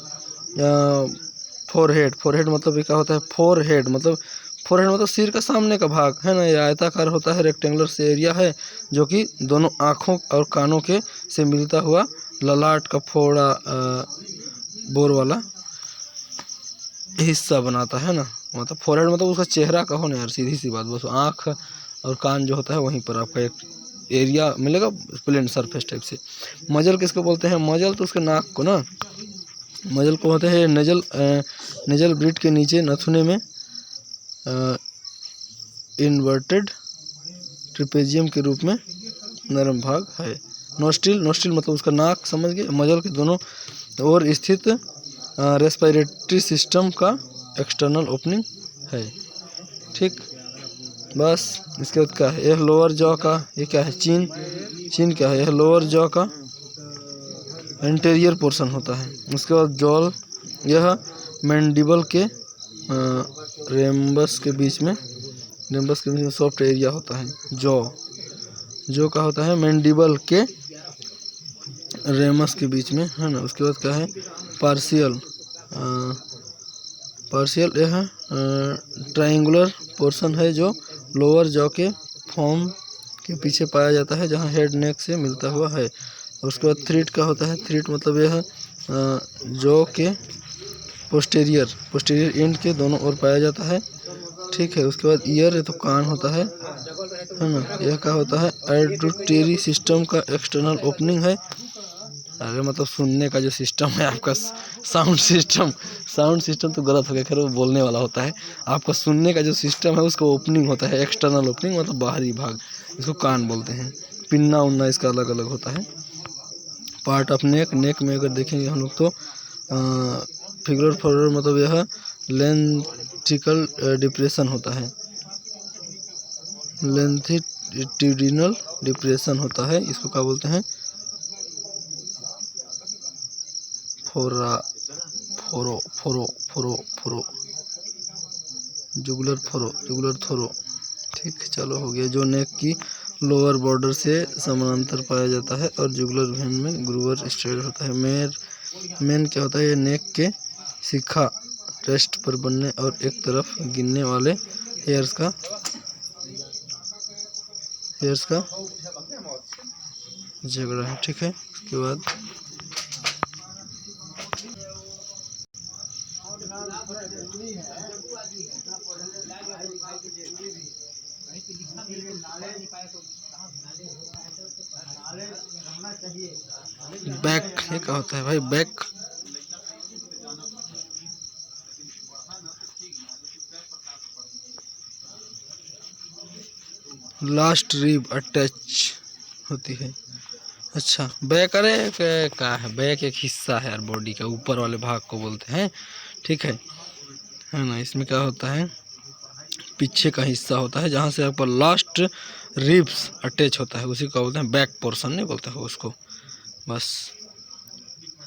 S1: फोरहेड मतलब ये क्या होता है, फोरहेड मतलब सिर का सामने का भाग है ना, ये आयताकार होता है, रेक्टेंगुलर से एरिया है जो कि दोनों आँखों और कानों के से मिलता हुआ ललाट का फोड़ा बोर वाला हिस्सा बनाता है ना। मतलब फोरहेड मतलब उसका चेहरा कहो ना यार, सीधी सी बात, बस आँख और कान जो होता है वहीं पर आपका एक एरिया मिलेगा, प्लेन सरफेस टाइप से। मजल किसको बोलते हैं, मजल तो उसके नाक को ना, मजल को होते हैं नजल ब्रिड के नीचे नथुने में इन्वर्टेड ट्रिपेजियम के रूप में नरम भाग है। नोस्ट्रिल मतलब उसका नाक समझ गए, मजल के दोनों ओर स्थित रेस्पिरेटरी सिस्टम का एक्सटर्नल ओपनिंग है। ठीक, बस। इसके बाद क्या है, यह लोअर जॉ का, ये क्या है, चीन क्या है, यह लोअर जॉ का एंटीरियर पोर्शन होता है। उसके बाद जॉल, यह मैंडिबल के रेम्बस के बीच में सॉफ्ट एरिया होता है। जॉ का होता है मैंडिबल के रेमस के बीच में, है ना। उसके बाद क्या है, पार्शियल यह ट्रायंगुलर पोर्शन है जो लोअर जॉ के फॉर्म के पीछे पाया जाता है, जहां हेड नेक से मिलता हुआ है। उसके बाद थ्रिट का होता है, थ्रिट मतलब यह जॉ के पोस्टीरियर एंड के दोनों ओर पाया जाता है। ठीक है। उसके बाद ईयर है तो कान होता है ना। यह क्या होता है, एडुटरी सिस्टम का एक्सटर्नल ओपनिंग है। अरे मतलब सुनने का जो सिस्टम है आपका, साउंड सिस्टम तो गलत हो गया, खैर वो बोलने वाला होता है। आपका सुनने का जो सिस्टम है उसका ओपनिंग होता है, एक्सटर्नल ओपनिंग मतलब बाहरी भाग, इसको कान बोलते हैं। पिन्ना उन्ना इसका अलग अलग होता है। पार्ट ऑफ नेक में अगर देखेंगे हम लोग तो फिगुलर फॉरवर्ड मतलब यह लेंथिकल डिप्रेशन होता है, लॉन्गिट्यूडिनल डिप्रेशन होता है, इसको क्या बोलते हैं, फोरा फोरो फोरो फोरो फोरो जुगुलर थोरो। ठीक, चलो हो गया। जो नेक की लोअर बॉर्डर से समानांतर पाया जाता है और जुगुलर वेन में ग्रूवर स्ट्रेट होता है। मेन क्या होता है, ये नेक के शिखा रेस्ट पर बनने और एक तरफ गिनने वाले हेयर्स का झगड़ा है। ठीक है, उसके बाद बैक, ये क्या होता है भाई, बैक लास्ट रिब अटैच होती है। अच्छा, बैक, अरे क्या है, बैक एक हिस्सा है यार बॉडी का, ऊपर वाले भाग को बोलते हैं। ठीक है ना। इसमें क्या होता है, पीछे का हिस्सा होता है जहाँ से आपका लास्ट रिब्स अटैच होता है, उसी को बोलते हैं बैक पोर्शन, नहीं बोलते हो उसको। बस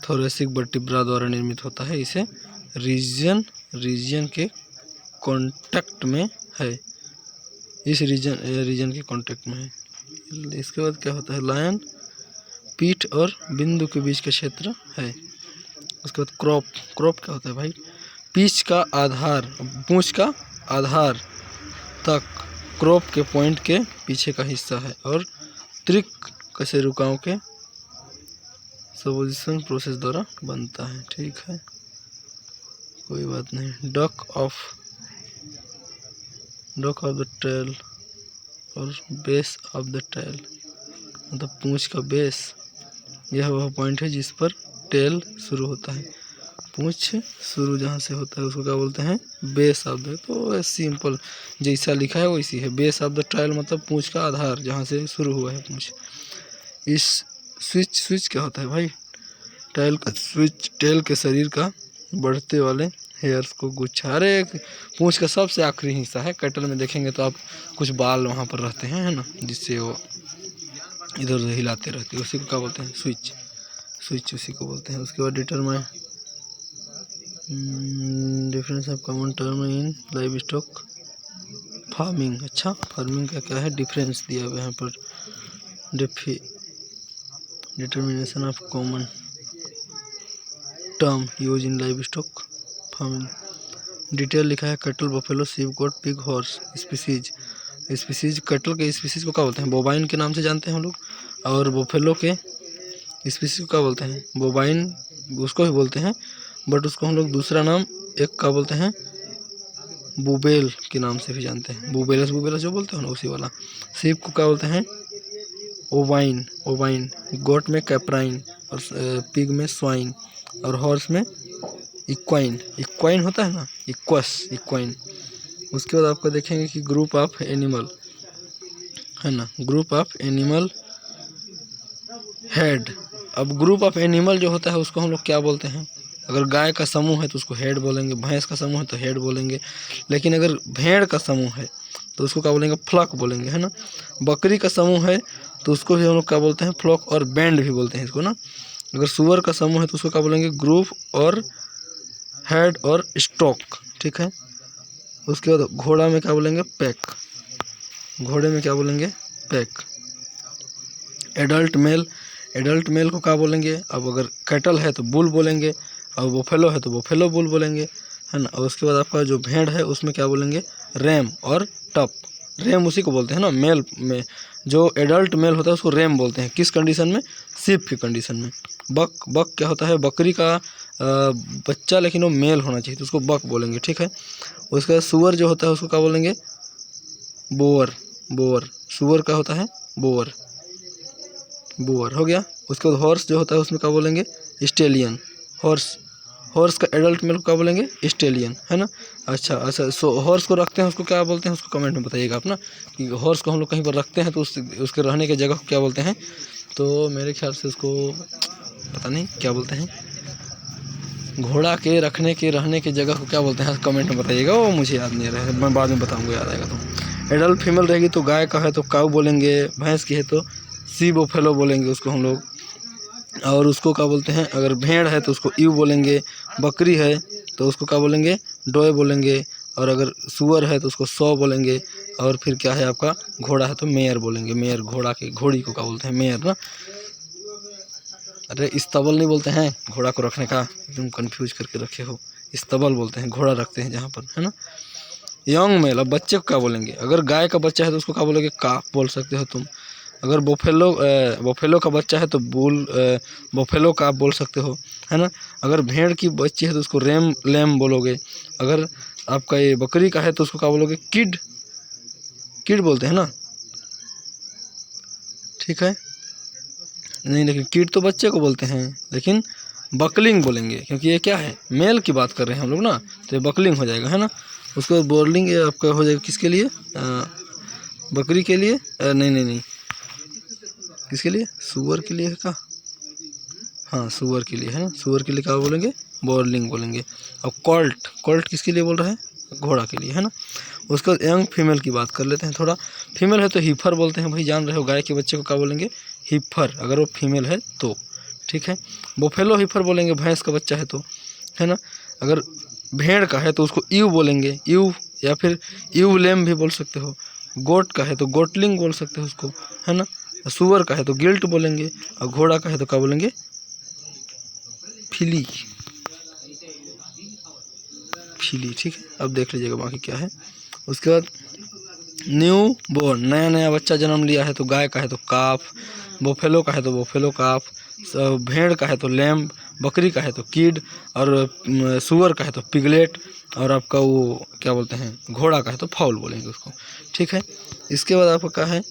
S1: थोरेसिक वर्टिब्रा द्वारा निर्मित होता है। इसे रीजन के कांटेक्ट में है, इस रीजन के कांटेक्ट में है। इसके बाद क्या होता है, लायन पीठ और बिंदु के बीच का क्षेत्र है। उसके बाद क्रॉप क्या होता है भाई, पीछ का आधार, पूंछ का आधार तक क्रॉप के पॉइंट के पीछे का हिस्सा है और त्रिक कशेरुकाओं के सपोजिशन प्रोसेस द्वारा बनता है। ठीक है, कोई बात नहीं। डक ऑफ द टेल और बेस ऑफ द टेल, मतलब पूंछ का बेस, यह वह पॉइंट है जिस पर टेल शुरू होता है। पूंछ शुरू जहाँ से होता है उसको क्या बोलते हैं, बेस ऑफ द। तो सिंपल जैसा लिखा है वैसी है, बेस ऑफ द टेल मतलब पूंछ का आधार जहाँ से शुरू हुआ है पूंछ। इस स्विच क्या होता है भाई, टेल का स्विच, टेल के शरीर का बढ़ते वाले हेयर्स को गुच्छा, अरे पूंछ का सबसे आखिरी हिस्सा है। कैटल में देखेंगे तो आप कुछ बाल वहाँ पर रहते हैं, है ना, जिससे वो इधर उधर हिलाते रहते हैं, उसी को क्या बोलते हैं, स्विच उसी को बोलते हैं। उसके बाद determine difference of common term in live stock farming. अच्छा, फार्मिंग का क्या है, डिफरेंस दिया हुआ यहाँ पर, determination of common term use in live stock farming. Detail लिखा है, कैटल, बफेलो, शीप, गोट, पिग, हॉर्स। स्पीसीज कैटल के स्पीसीज को क्या बोलते हैं, बोबाइन के नाम से जानते हैं हम लोग, और बफेलो के स्पीसीज को क्या बोलते हैं, बोबाइन उसको भी बोलते हैं, बट उसको हम लोग दूसरा नाम एक का बोलते हैं, बुबेल के नाम से भी जानते हैं, बुबेलस जो बोलते हैं ना, उसी वाला। शीप को क्या बोलते हैं, ओवाइन। गोट में कैप्राइन और पिग में स्वाइन और हॉर्स में इक्वाइन होता है ना, इक्वाइन। उसके बाद आपको देखेंगे कि ग्रुप ऑफ एनिमल है ना, ग्रुप ऑफ एनिमल हेड। अब ग्रुप ऑफ एनिमल जो होता है उसको हम लोग क्या बोलते हैं, अगर गाय का समूह है तो उसको हेड बोलेंगे, भैंस का समूह है तो हेड बोलेंगे, लेकिन अगर भेड़ का समूह है तो उसको क्या बोलेंगे, फ्लॉक बोलेंगे, है ना। बकरी का समूह है तो उसको भी हम लोग क्या बोलते हैं, फ्लॉक और बैंड भी बोलते हैं इसको ना। अगर सुअर का समूह है तो उसको क्या बोलेंगे, ग्रुप और हेड और स्टॉक। ठीक है, उसके बाद घोड़ा में क्या बोलेंगे, पैक। घोड़े में क्या बोलेंगे, पैक। एडल्ट मेल को क्या बोलेंगे, अब अगर कैटल है तो बुल बोलेंगे, और बफेलो है तो बफेलो बुल बोलेंगे, है ना। और उसके बाद आपका जो भेड़ है उसमें क्या बोलेंगे, रैम और टप। रैम उसी को बोलते हैं ना, मेल में जो एडल्ट मेल होता है उसको रैम बोलते हैं, किस कंडीशन में, शीप की कंडीशन में। बक क्या होता है, बकरी का बच्चा, लेकिन वो मेल होना चाहिए तो उसको बक बोलेंगे। ठीक है, उसके बाद सुअर जो होता है उसको क्या बोलेंगे, बोअर। सुअर का होता है बोअर हो गया। उसके बाद हॉर्स जो होता है उसमें क्या बोलेंगे, स्टेलियन। हॉर्स का एडल्ट मेल को क्या बोलेंगे, स्टेलियन, है ना। अच्छा, सो हॉर्स को रखते हैं उसको क्या बोलते हैं, उसको कमेंट में बताइएगा अपना कि हॉर्स को हम लोग कहीं पर रखते हैं तो उसके रहने की जगह को क्या बोलते हैं। तो मेरे ख्याल से उसको पता नहीं क्या बोलते हैं, घोड़ा के रहने की जगह को क्या बोलते हैं, कमेंट में बताइएगा, वो मुझे याद नहीं रहा है, मैं बाद में बताऊँगा, याद आएगा तो। एडल्ट फीमेल रहेगी तो गाय का है तो काऊ बोलेंगे, भैंस की है तो सी बोफेलो बोलेंगे उसको हम लोग। और उसको क्या बोलते हैं, अगर भेड़ है तो उसको ईव बोलेंगे, बकरी है तो उसको क्या बोलेंगे, डोय बोलेंगे, और अगर सुअर है तो उसको सौ बोलेंगे, और फिर क्या है आपका घोड़ा है तो मेयर बोलेंगे। मेयर घोड़ी को क्या बोलते हैं, मेयर ना। अरे इस्तबल नहीं बोलते हैं घोड़ा को रखने का, तुम कंफ्यूज करके रखे हो। इस्तबल बोलते हैं घोड़ा रखते हैं जहाँ पर, है ना। यंग मेल, अब बच्चे को क्या बोलेंगे, अगर गाय का बच्चा है तो उसको क्या बोलोगे, काफ बोल सकते हो तुम। अगर बोफेलो का बच्चा है तो बोफेलो काफ बोल सकते हो, है ना। अगर भेड़ की बच्ची है तो उसको लैम बोलोगे। अगर आपका ये बकरी का है तो उसको क्या बोलोगे, किड बोलते हैं ना, ठीक है। नहीं, लेकिन किड तो बच्चे को बोलते हैं, लेकिन बकलिंग बोलेंगे क्योंकि ये क्या है, मेल की बात कर रहे हैं हम लोग ना, तो ये बकलिंग हो जाएगा, है ना। उसको बोर्लिंग आपका हो जाएगा किसके लिए, बकरी के लिए, नहीं, किसके लिए, सुअर के लिए का, हाँ सुअर के लिए, है ना। सुअर के लिए क्या बोलेंगे, बोर्लिंग बोलेंगे। और कॉल्ट किसके लिए बोल रहे हैं, घोड़ा के लिए, है ना। उसके बाद यंग फीमेल की बात कर लेते हैं थोड़ा। फीमेल है तो हिफर बोलते हैं, भाई जान रहे हो, गाय के बच्चे को क्या बोलेंगे, हिफर, अगर वो फीमेल है तो, ठीक है। बोफेलो हिफर बोलेंगे भैंस का बच्चा है तो, है ना। अगर भेड़ का है तो उसको ईव बोलेंगे, ईव, या फिर ईव लेम भी बोल सकते हो। गोट का है तो गोटलिंग बोल सकते हो उसको, है ना। सुअर का है तो गिल्ट बोलेंगे, और घोड़ा का है तो क्या बोलेंगे, फिली, ठीक है। अब देख लीजिएगा बाकी क्या है। उसके बाद न्यू बोर्न, नया बच्चा जन्म लिया है तो गाय का है तो काफ, बोफेलो का है तो बोफेलो काफ, भेड़ का है तो लैम्ब, बकरी का है तो किड, और सुअर का है तो पिगलेट, और आपका वो क्या बोलते हैं, घोड़ा का है तो फाउल बोलेंगे उसको, ठीक है। इसके बाद आपका क्या है,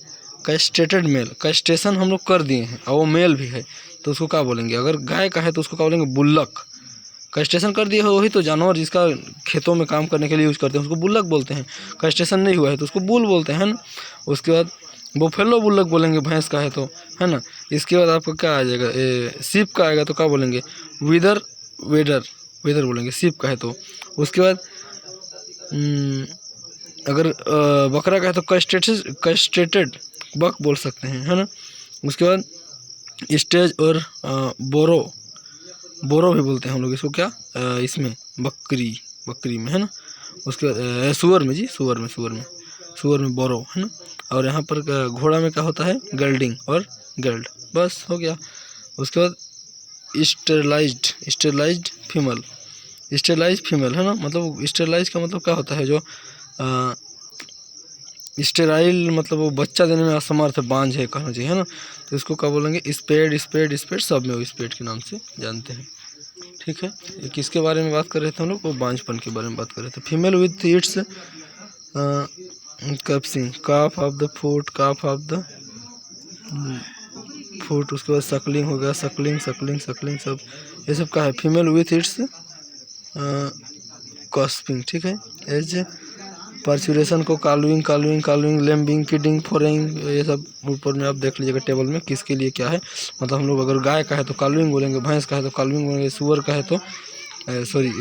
S1: कैस्ट्रेटेड मेल, कैस्ट्रेशन हम लोग कर दिए हैं और वो मेल भी है तो उसको क्या बोलेंगे, अगर गाय का है तो उसको क्या बोलेंगे, बुल्लक। कैस्ट्रेशन कर दिए हो वही तो जानवर जिसका खेतों में काम करने के लिए यूज़ करते हैं उसको बुल्लक बोलते हैं। कैस्ट्रेशन नहीं हुआ है तो उसको बुल बोलते हैं ना। उसके बाद बोफेलो बुल्लक बोलेंगे भैंस का है तो, है ना। इसके बाद आपको क्या आ जाएगा, सीप का आएगा तो क्या बोलेंगे, वेदर बोलेंगे सीप का है तो। उसके बाद अगर बकरा का है तो कैस्ट्रेटेड बक बोल सकते हैं, है ना। उसके बाद स्टेज और बोरो भी बोलते हैं हम लोग इसको, क्या इसमें बकरी में, है ना। उसके बाद सुअर में बोरो, है ना। और यहाँ पर घोड़ा में क्या होता है, गेल्डिंग और गेल्ड, बस हो गया। उसके बाद स्टेरलाइज्ड फीमेल, है ना। मतलब स्टेरलाइज का मतलब क्या होता है, जो स्टेराइल मतलब वो बच्चा देने में असमर्थ है, बांझ है कहना चाहिए, है ना। तो इसको क्या बोलेंगे, स्पेड सब में वो स्पेड के नाम से जानते हैं, ठीक है। किसके बारे में बात कर रहे थे हम लोग, वो बांझपन के बारे में बात कर रहे थे। फीमेल विथ इट्स कप्सिंग, काफ ऑफ द फुट, उसके बाद सकलिंग हो गया, सकलिंग सब ये सब का है। फीमेल विथ इट्स कस्पिंग, ठीक है। एज पर्चुरेशन को कालविंग, लेम्बिंग, किडिंग, फोरिंग, ये सब ऊपर में आप देख लीजिएगा टेबल में किसके लिए क्या है। मतलब हम लोग अगर गाय का है तो कालविंग बोलेंगे, भैंस का है तो कालविंग बोलेंगे, सुअर का है तो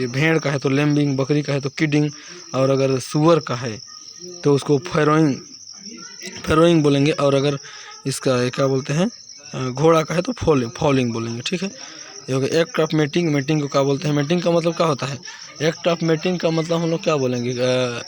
S1: भेड़ का है तो लेम्बिंग, बकरी का है तो किडिंग, और अगर सुअर का है तो उसको फेरोइंग बोलेंगे, और अगर इसका क्या बोलते हैं, घोड़ा का है तो फॉलिंग बोलेंगे, ठीक है। ये हो गया एक्ट ऑफ मेटिंग को क्या बोलते हैं, मेटिंग का मतलब क्या होता है, एक्ट ऑफ मेटिंग का मतलब हम लोग क्या बोलेंगे,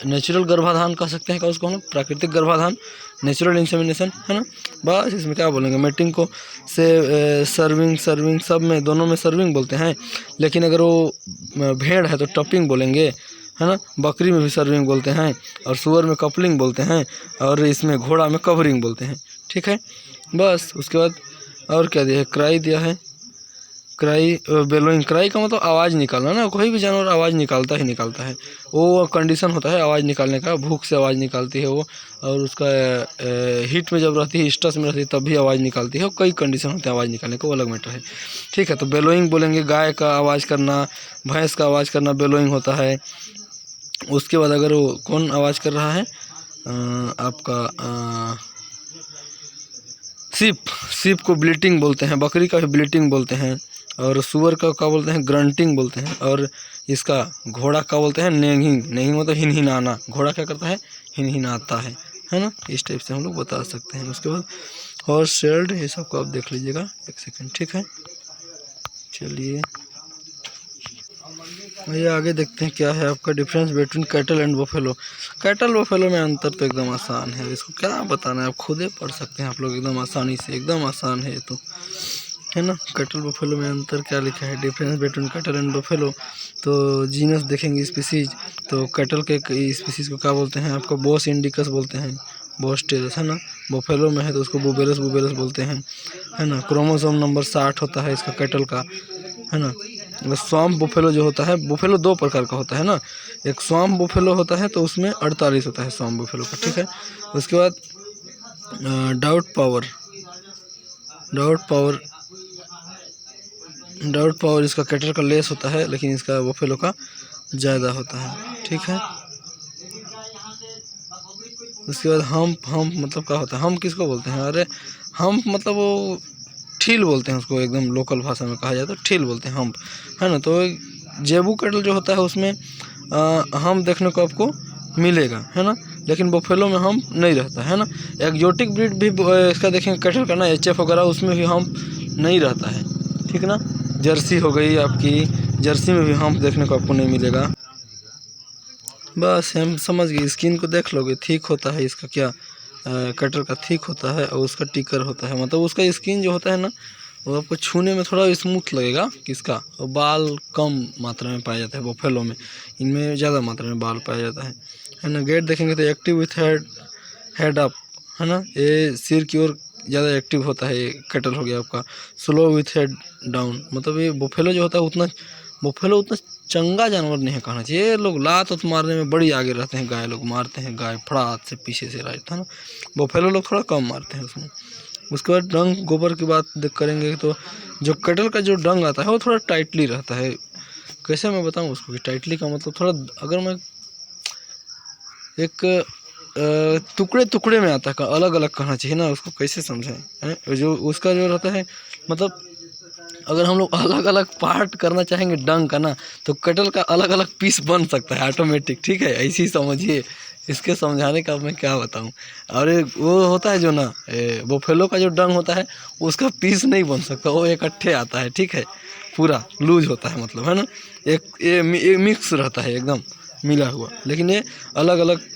S1: नेचुरल गर्भाधान कह सकते हैं क्या उसको हम लोग, प्राकृतिक गर्भाधान, नेचुरल इंसेमिनेशन, है ना। बस इसमें क्या बोलेंगे, मेटिंग को से सर्विंग सब में, दोनों में सर्विंग बोलते हैं। लेकिन अगर वो भेड़ है तो टपिंग बोलेंगे, है ना। बकरी में भी सर्विंग बोलते हैं, और सुअर में कपलिंग बोलते हैं, और इसमें घोड़ा में कवरिंग बोलते हैं, ठीक है। बस उसके बाद और क्या दिया है, क्राई दिया है, बेलोइंग, क्राई का मतलब आवाज़ निकालना ना, कोई भी जानवर आवाज़ निकालता है, वो कंडीशन होता है आवाज़ निकालने का, भूख से आवाज़ निकालती है वो, और उसका हीट में जब रहती है, स्ट्रेस में रहती है तब भी आवाज़ निकालती है, और कई कंडीशन होते हैं आवाज़ निकालने का, वो अलग मैटर है, ठीक है। तो बेलोइंग बोलेंगे, गाय का आवाज़ करना, भैंस का आवाज़ करना बेलोइंग होता है। उसके बाद अगर वो कौन आवाज़ कर रहा है, आपका सीप को ब्लीटिंग बोलते हैं, बकरी का भी ब्लीटिंग बोलते हैं, और सुअर का क्या बोलते हैं, ग्रंटिंग बोलते हैं, और इसका घोड़ा का बोलते हैं नेगिंग मतलब हिनहिनाना। घोड़ा क्या करता है, हिनहिनाता है है ना। इस टाइप से हम लोग बता सकते हैं। उसके बाद हॉर्स शेल्ड, ये सबको आप देख लीजिएगा, एक सेकंड, ठीक है। चलिए ये आगे देखते हैं क्या है आपका difference between cattle and buffalo. Cattle buffalo में अंतर तो एकदम आसान है, इसको क्या बताना है, आप खुद ही पढ़ सकते हैं आप लोग एकदम आसानी से, एकदम आसान है ये तो, है ना। कैटल बफेलो में अंतर क्या लिखा है, difference between cattle and buffalo. तो जीनस देखेंगे स्पीसीज, तो कैटल के स्पीसीज को क्या बोलते हैं आपको, बॉस इंडिकस बोलते हैं, बॉस टेरस, है ना। बफेलो में है तो उसको बुबेरस बुबेरस बोलते हैं, है ना। क्रोमोसोम नंबर 60 होता है इसका कैटल का, है ना। स्वाम्प बुफेलो जो होता है, बुफेलो दो प्रकार का होता है ना, एक स्वाम्प बुफेलो होता है तो उसमें 48 होता है स्वाम्प बुफेलो का, ठीक है। उसके बाद doubt power, doubt power, doubt power इसका कैटल का लेस होता है, लेकिन इसका बुफेलो का ज़्यादा होता है, ठीक है। उसके बाद हम्प, हम्प मतलब क्या होता है, हम किसको बोलते हैं, अरे हम्प मतलब वो ठील बोलते हैं उसको, एकदम लोकल भाषा में कहा जाए तो ठील बोलते हैं हम्प, है ना। तो जेबू कैटल जो होता है उसमें हम देखने को आपको मिलेगा, है ना, लेकिन बफेलो में हम नहीं रहता है ना। एक्जोटिक ब्रीड भी इसका देखेंगे कैटल का ना, एचएफ वगैरह, उसमें भी हम नहीं रहता है, ठीक ना। जर्सी हो गई आपकी, जर्सी में भी हम देखने को आपको नहीं मिलेगा। बस हम समझ गए, स्किन को देख लोगे, थिक होता है इसका क्या, कटर का थिक होता है और उसका टिकर होता है, मतलब उसका स्किन जो होता है ना वो आपको छूने में थोड़ा स्मूथ लगेगा किसका, और बाल कम मात्रा में पाया जाता है बफेलो में, इनमें ज़्यादा मात्रा में बाल पाया जाता है ना। गेट देखेंगे तो active with head, head up, है ना, ये सिर की ओर ज़्यादा एक्टिव होता है, ये कैटल हो गया आपका। स्लो विथ हेड डाउन, मतलब ये बफेलो जो होता है उतना, बफेलो उतना चंगा जानवर नहीं है कहना चाहिए, ये लोग लात उत मारने में बड़ी आगे रहते हैं, गाय लोग मारते हैं, गाय फड़ात से पीछे से राइट, है ना। बफेलो लोग थोड़ा कम मारते हैं उसमें। उसके बाद डंग गोबर की बात करेंगे तो जो कैटल का जो डंग आता है वो थोड़ा टाइटली रहता है। कैसे मैं बताऊँ उसको कि टाइटली का मतलब, थोड़ा अगर मैं एक टुकड़े टुकड़े में आता है, अलग अलग कहना चाहिए ना उसको, कैसे समझें, जो उसका जो रहता है, मतलब अगर हम लोग अलग अलग पार्ट करना चाहेंगे डंग का ना, तो कैटल का अलग अलग पीस बन सकता है ऑटोमेटिक, ठीक है, ऐसे ही समझिए। इसके समझाने का मैं क्या बताऊं। और वो होता है जो ना बफेलो का जो डंग होता है उसका पीस नहीं बन सकता, वो इकट्ठे आता है, ठीक है, पूरा लूज होता है, मतलब, है ना। एक मिक्स रहता है एकदम मिला हुआ, लेकिन ये अलग अलग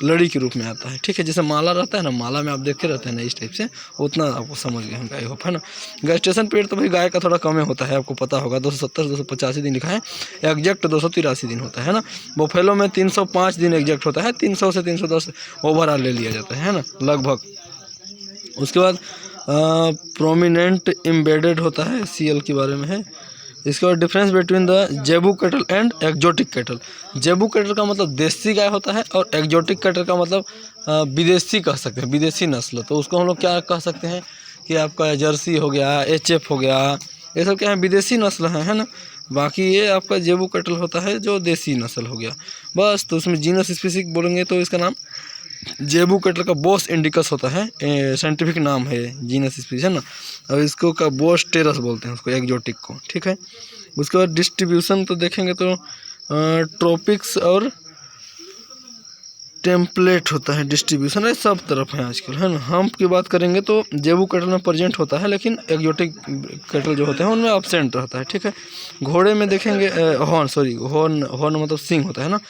S1: लड़ी के रूप में आता है, ठीक है। जैसे माला रहता है ना, माला में आप देखे रहते हैं ना इस टाइप से, उतना आपको समझ गए होंगे आई होप, है ना। गेस्टेशन पीरियड तो भाई गाय का थोड़ा कम होता है, आपको पता होगा, 270 285 दिन लिखा है, एग्जैक्ट 283 दिन होता है ना। बफेलो में 305 दिन एग्जैक्ट होता है, 300 से 310 ओवरऑल ले लिया जाता है ना, लगभग। उसके बाद प्रोमिनेंट एम्बेडेड होता है, सीएल के बारे में है। इसके बाद डिफरेंस बिटवीन द जेबू कैटल एंड एक्जोटिक कैटल। जेबू कैटल का मतलब देसी गाय होता है, और एक्जोटिक कैटल का मतलब विदेशी कह सकते हैं, विदेशी नस्ल। तो उसको हम लोग क्या कह सकते हैं कि आपका जर्सी हो गया, एचएफ हो गया, ये सब क्या है, विदेशी नस्ल है ना। बाकी ये आपका जेबू कैटल होता है जो देसी नस्ल हो गया बस। तो उसमें जीनस स्पीसीज बोलेंगे तो इसका नाम जेबू कैटल का बॉस इंडिकस होता है, साइंटिफिक नाम है जीनस स्पीसीज, है ना। और इसको का बॉस टेरस बोलते हैं उसको, एक्जोटिक को, ठीक है। उसके बाद डिस्ट्रीब्यूशन तो देखेंगे तो ट्रॉपिक्स और टेम्पलेट होता है, डिस्ट्रीब्यूशन है सब तरफ है आजकल, है ना। हम्प की बात करेंगे तो जेबू कैटल में प्रेजेंट होता है, लेकिन एक्जोटिक कैटल जो होते हैं उनमें एब्सेंट रहता है, ठीक है। घोड़े में देखेंगे हॉर्न, सॉरी हॉर्न, हॉर्न मतलब सिंग होता है ना।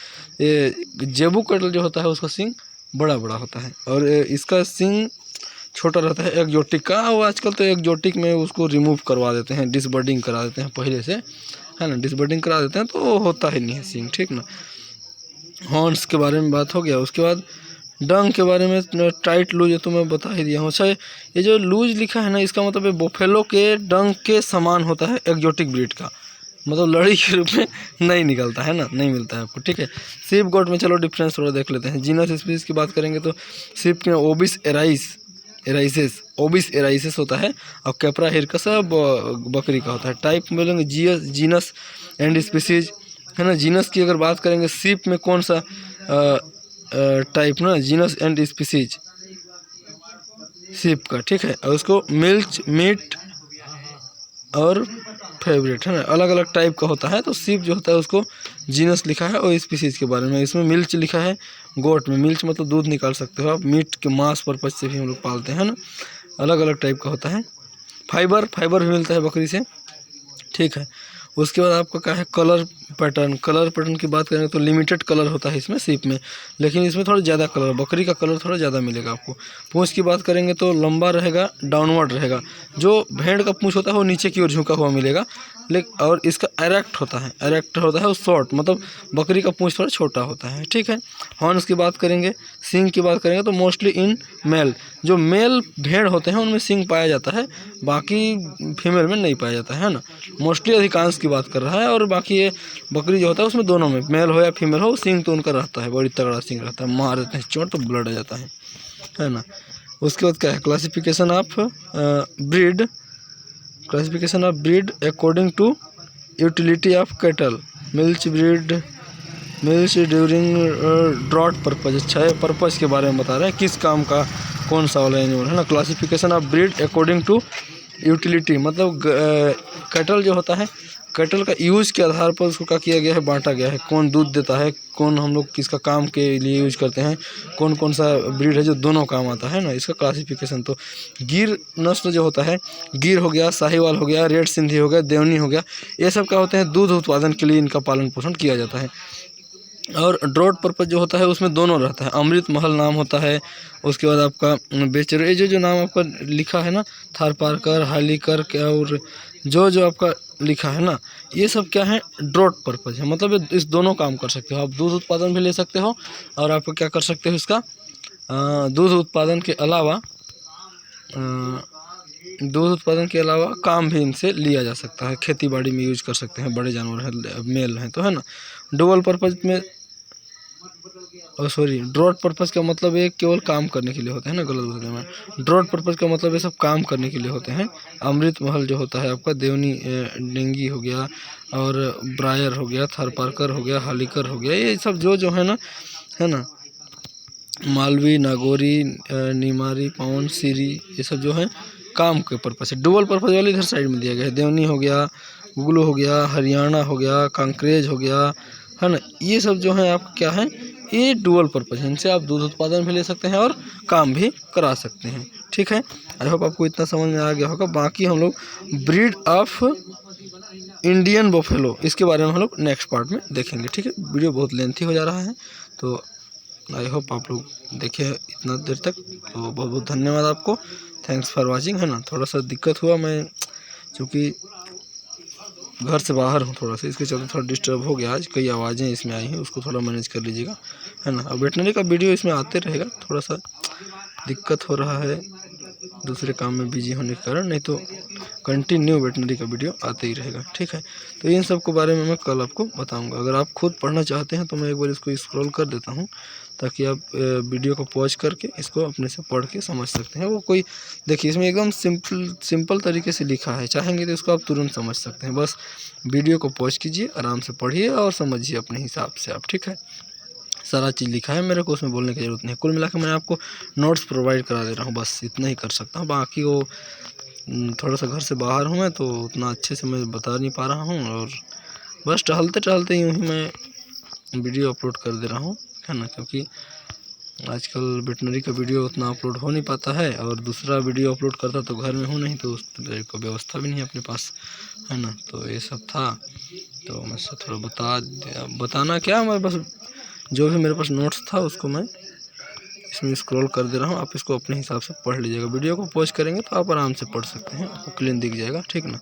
S1: ये जेबू कैटल जो होता है उसका सिंग बड़ा बड़ा होता है, और इसका सिंग छोटा रहता है एक्जोटिक का। और आजकल तो एक्जोटिक में उसको रिमूव करवा देते हैं, डिसबर्डिंग करा देते हैं पहले से, है ना, डिसबर्डिंग करा देते हैं तो होता ही नहीं है सिंग, ठीक ना। हॉर्न्स के बारे में बात हो गया। उसके बाद डंग के बारे में टाइट लूज तो मैं बता ही दिया हूँ। अच्छा, ये जो लूज लिखा है ना, इसका मतलब बोफेलो के डंग के समान होता है, एक्जोटिक ब्रीड का, मतलब लड़ी के रूप में नहीं निकलता है ना, नहीं मिलता है आपको, ठीक है। सीप गोट में चलो डिफरेंस थोड़ा देख लेते हैं। जीनस स्पीसीज की बात करेंगे तो सीप के ओबिस एराइसेस, ओबिस एराइसेस होता है, और कैपरा हिरकस बकरी का होता है। टाइप बोलेंगे जीनस एंड स्पीसीज, है ना। जीनस की अगर बात करेंगे, सीप में कौन सा टाइप ना, जीनस एंड स्पीसीज सीप का, ठीक है। और उसको मिल्च मीट और फेवरेट, है ना, अलग अलग टाइप का होता है। तो सीप जो होता है उसको जीनस लिखा है और स्पीसीज के बारे में। इसमें मिल्च लिखा है, गोट में मिल्च मतलब दूध निकाल सकते हो आप, मीट के मांस पर्पज से भी हम लोग पालते हैं ना, अलग अलग टाइप का होता है। फाइबर भी मिलता है बकरी से, ठीक है। उसके बाद आपका क्या है, कलर पैटर्न की बात करें तो लिमिटेड कलर होता है इसमें सीप में, लेकिन इसमें थोड़ा ज़्यादा कलर, बकरी का कलर थोड़ा ज़्यादा मिलेगा आपको। पूंछ की बात करेंगे तो लंबा रहेगा, डाउनवर्ड रहेगा। जो भेड़ का पूंछ होता है वो नीचे की ओर झुका हुआ मिलेगा, लेकिन और इसका एरेक्ट होता है वो शॉर्ट, मतलब बकरी का पूंछ थोड़ा छोटा होता है, ठीक है। हॉर्न्स की बात करेंगे, सींग की बात करेंगे तो मोस्टली इन मेल, जो मेल भेड़ होते हैं उनमें सींग पाया जाता है, बाकी फीमेल में नहीं पाया जाता है ना। मोस्टली अधिकांश की बात कर रहा है। और बाकी ये बकरी जो होता है उसमें दोनों में, मेल हो या फीमेल हो, सींग तो उनका रहता है, बड़ी तगड़ा सींग रहता है, मार देते हैं चोट तो ब्लड आ जाता है ना। उसके बाद क्या है, classification of breed according to utility of cattle, milch during draught purpose. अच्छा है, पर्पज के बारे में बता रहे हैं, किस काम का कौन सा वाला एनिमल, है ना। Classification of breed according to utility, मतलब कैटल जो होता है, कैटल का यूज़ के आधार पर उसको क्या किया गया है, बांटा गया है। कौन दूध देता है, कौन हम लोग किसका काम के लिए यूज करते हैं, कौन कौन सा ब्रीड है जो दोनों काम आता है ना, इसका क्लासिफिकेशन। तो गिर नस्ल जो होता है, गिर हो गया, साहिवाल हो गया, रेड सिंधी हो गया, देवनी हो गया, ये सब क्या होते हैं, दूध उत्पादन के लिए इनका पालन पोषण किया जाता है। और ड्रॉट पर्पज जो होता है उसमें दोनों रहता है, अमृत महल नाम होता है। उसके बाद आपका बेचर, ये जो नाम आपका लिखा है ना, थारपारकर, हालीकर क्या, और जो आपका लिखा है ना, ये सब क्या है, ड्रॉट पर्पज है, मतलब इस दोनों काम कर सकते हो आप। दूध उत्पादन भी ले सकते हो और आप क्या कर सकते हो, इसका दूध उत्पादन के अलावा काम भी इनसे लिया जा सकता है, खेती बाड़ी में यूज कर सकते हैं, बड़े जानवर हैं, मेल हैं तो, है ना। डुअल पर्पज में, ड्रॉट पर्पज का मतलब ये केवल काम करने के लिए होते हैं ना, गलत बोल रहा मैं। ड्रॉट पर्पज का मतलब ये सब काम करने के लिए होते हैं। अमृत महल जो होता है आपका, देवनी डेंगी हो गया, और ब्रायर हो गया, थारपारकर हो गया, हालीकर हो गया, ये सब जो है ना, मालवी, नागौरी, निमारी, पवन, सीरी, ये सब जो है काम के पर्पज से। डुअल पर्पज वाले इधर साइड में दिया गया है, देवनी हो गया, गुगलू हो गया, हरियाणा हो गया, कांकरेज हो गया, है ना। ये सब जो है आप क्या है, ये डुअल पर्पज है, इनसे आप दूध उत्पादन भी ले सकते हैं और काम भी करा सकते हैं, ठीक है। आई होप आपको इतना समझ में आ गया होगा। बाकी हम लोग ब्रीड ऑफ इंडियन बफेलो, इसके बारे में हम लोग नेक्स्ट पार्ट में देखेंगे, ठीक है। वीडियो बहुत लेंथी हो जा रहा है, तो आई होप आप लोग देखें इतना देर तक, तो बहुत बहुत धन्यवाद आपको, थैंक्स फॉर वाचिंग, है ना। थोड़ा सा दिक्कत हुआ, मैं चूँकि घर से बाहर हूँ थोड़ा सा, इसके चलते थोड़ा डिस्टर्ब हो गया आज, कई आवाज़ें इसमें आई हैं, उसको थोड़ा मैनेज कर लीजिएगा, है ना। अब वेटनरी का वीडियो इसमें आते रहेगा, थोड़ा सा दिक्कत हो रहा है दूसरे काम में बिजी होने के कारण, नहीं तो कंटिन्यू वेटनरी का वीडियो आते ही रहेगा, ठीक है। तो इन सब के बारे में मैं कल आपको बताऊंगा। अगर आप खुद पढ़ना चाहते हैं तो मैं एक बार इसको स्क्रॉल कर देता हूं, ताकि आप वीडियो को पॉज करके इसको अपने से पढ़ के समझ सकते हैं। वो कोई देखिए, इसमें एकदम सिंपल तरीके से लिखा है, चाहेंगे तो इसको आप तुरंत समझ सकते हैं। बस वीडियो को पॉज कीजिए, आराम से पढ़िए और समझिए अपने हिसाब से आप, ठीक है। सारा चीज़ लिखा है, मेरे को उसमें बोलने की ज़रूरत नहीं है। कुल मिलाकर मैं आपको नोट्स प्रोवाइड करा दे रहा हूँ, बस इतना ही कर सकता हूँ। बाकी वो थोड़ा सा घर से बाहर हूँ मैं, तो उतना अच्छे से मैं बता नहीं पा रहा हूँ, और बस टहलते टहलते यूँ ही मैं वीडियो अपलोड कर दे रहा हूँ, है ना। क्योंकि आजकल वेटनरी का वीडियो उतना अपलोड हो नहीं पाता है, और दूसरा वीडियो अपलोड करता तो घर में हूँ नहीं, तो उस तरह की व्यवस्था भी नहीं है अपने पास, है ना। तो ये सब था, तो मैं से थोड़ा बताना क्या, मैं बस जो भी मेरे पास नोट्स था उसको मैं इसमें स्क्रॉल कर दे रहा हूँ। आप इसको अपने हिसाब से पढ़ लीजिएगा, वीडियो को पॉज करेंगे तो आप आराम से पढ़ सकते हैं, आपको क्लीन दिख जाएगा, ठीक ना।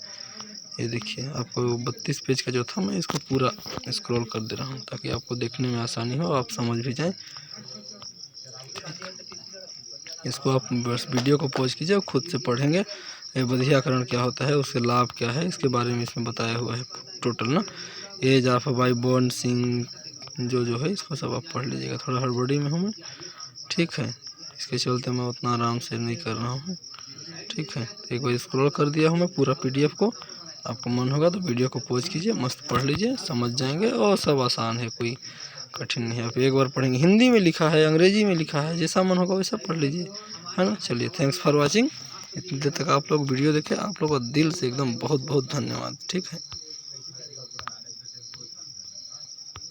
S1: ये देखिए, आपको 32 पेज का जो था, मैं इसको पूरा स्क्रॉल कर दे रहा हूँ ताकि आपको देखने में आसानी हो, आप समझ भी जाएं। इसको आप बस वीडियो को पॉज कीजिए और खुद से पढ़ेंगे। ये बधियाकरण क्या होता है, उसके लाभ क्या है, इसके बारे में इसमें बताया हुआ है टोटल ना। एज ऑफ बाई बोर्न सिंग जो है, इसको सब आप पढ़ लीजिएगा। थोड़ा हड़बड़ी में हूँ मैं, ठीक है, इसके चलते मैं उतना आराम से नहीं कर रहा हूँ, ठीक है। एक बार स्क्रॉल कर दिया हूँ मैं पूरा PDF को, आपको मन होगा तो वीडियो को पॉज कीजिए, मस्त पढ़ लीजिए, समझ जाएंगे, और सब आसान है, कोई कठिन नहीं है। आप एक बार पढ़ेंगे, हिंदी में लिखा है, अंग्रेजी में लिखा है, जैसा मन होगा वैसा पढ़ लीजिए, है ना। चलिए, थैंक्स फॉर वॉचिंग। इतनी देर तक आप लोग वीडियो देखे, आप लोग का दिल से एकदम बहुत बहुत धन्यवाद। ठीक है।